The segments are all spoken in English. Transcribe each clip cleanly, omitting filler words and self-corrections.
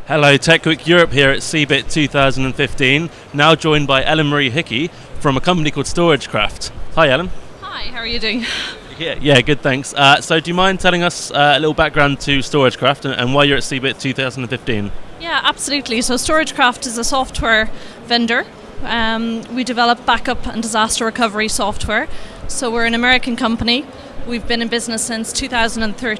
Hello, Tech Week Europe here at CeBIT 2015, now joined by Ellen Marie Hickey from a company called StorageCraft. Hi Ellen. Hi, how are you doing? Yeah, good, thanks. So do you mind telling us a little background to StorageCraft and why you're at CeBIT 2015? Yeah, absolutely. So StorageCraft is a software vendor. We develop backup and disaster recovery software. So we're an American company. We've been in business since 2003,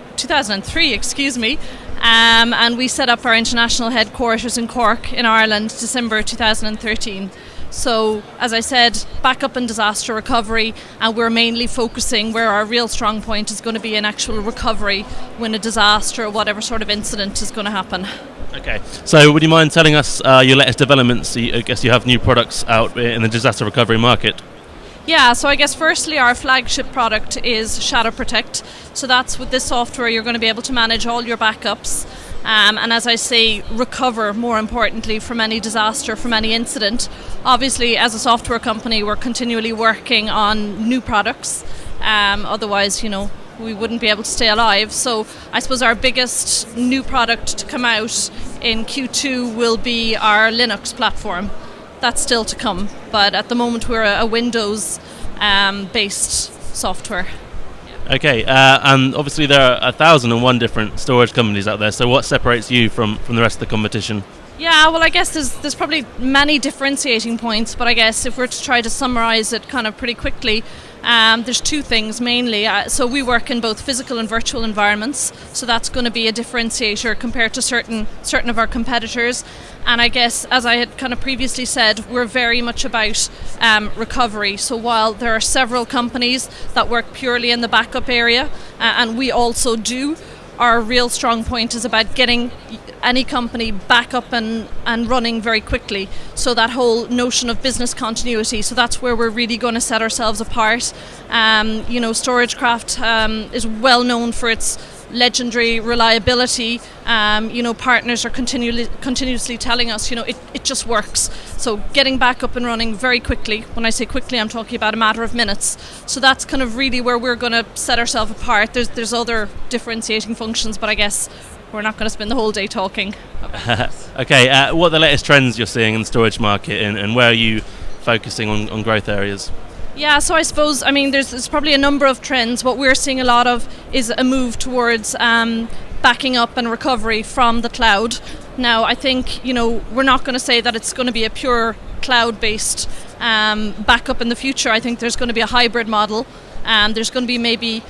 and we set up our international headquarters in Cork in Ireland, December 2013. So, as I said, backup and disaster recovery, and we're mainly focusing where our real strong point is going to be in actual recovery when a disaster or whatever sort of incident is going to happen. Okay, so would you mind telling us your latest developments? I guess you have new products out in the disaster recovery market. Yeah, so I guess firstly our flagship product is Shadow Protect. So that's with this software you're going to be able to manage all your backups and as I say, recover more importantly from any disaster, from any incident. Obviously as a software company we're continually working on new products, otherwise we wouldn't be able to stay alive. So I suppose our biggest new product to come out in Q2 will be our Linux platform. That's still to come, but at the moment we're a Windows based software. Okay, and obviously there are 1,001 different storage companies out there, so what separates you from the rest of the competition? Yeah, well I guess there's probably many differentiating points, but I guess if we're to try to summarise it kind of pretty quickly, there's two things mainly. So we work in both physical and virtual environments, so that's going to be a differentiator compared to certain of our competitors. And I guess, as I had kind of previously said, we're very much about recovery. So while there are several companies that work purely in the backup area, and we also do, our real strong point is about getting any company back up and running very quickly. So that whole notion of business continuity, so that's where we're really going to set ourselves apart. StorageCraft is well known for its legendary reliability. Partners are continuously telling us, it just works. So getting back up and running very quickly. When I say quickly, I'm talking about a matter of minutes. So that's kind of really where we're going to set ourselves apart. There's other differentiating functions, but I guess we're not going to spend the whole day talking about Okay, what are the latest trends you're seeing in the storage market, and where are you focusing on growth areas? Yeah, so I suppose, there's probably a number of trends. What we're seeing a lot of is a move towards backing up and recovery from the cloud. Now, I think, we're not going to say that it's going to be a pure cloud-based backup in the future. I think there's going to be a hybrid model. There's going to be maybe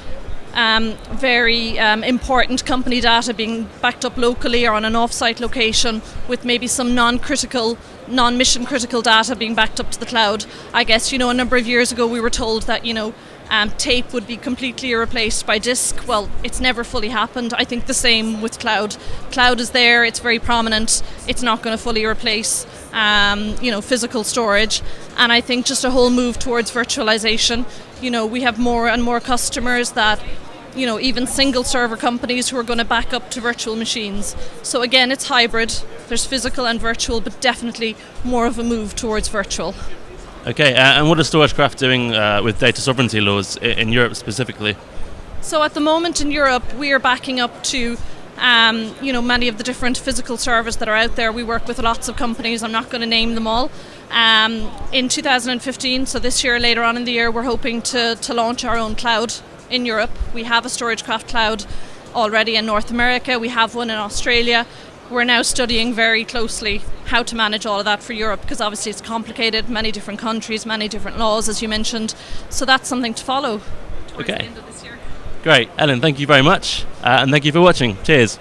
very important company data being backed up locally or on an off-site location, with maybe some non-mission critical data being backed up to the cloud. I guess, a number of years ago we were told that, tape would be completely replaced by disk. Well, it's never fully happened. I think the same with cloud. Cloud is there, it's very prominent, it's not going to fully replace physical storage. And I think just a whole move towards virtualization. We have more and more customers that, even single server companies who are going to back up to virtual machines. So again, it's hybrid. There's physical and virtual, but definitely more of a move towards virtual. Okay, and what is StorageCraft doing with data sovereignty laws in Europe specifically? So at the moment in Europe, we are backing up to many of the different physical servers that are out there. We work with lots of companies. I'm not going to name them all. In 2015, so this year, later on in the year, we're hoping to launch our own cloud in Europe. We have a StorageCraft cloud already in North America. We have one in Australia. We're now studying very closely how to manage all of that for Europe, because obviously it's complicated, many different countries, many different laws, as you mentioned. So that's something to follow towards the end of this year. Great. Ellen, thank you very much, and thank you for watching. Cheers.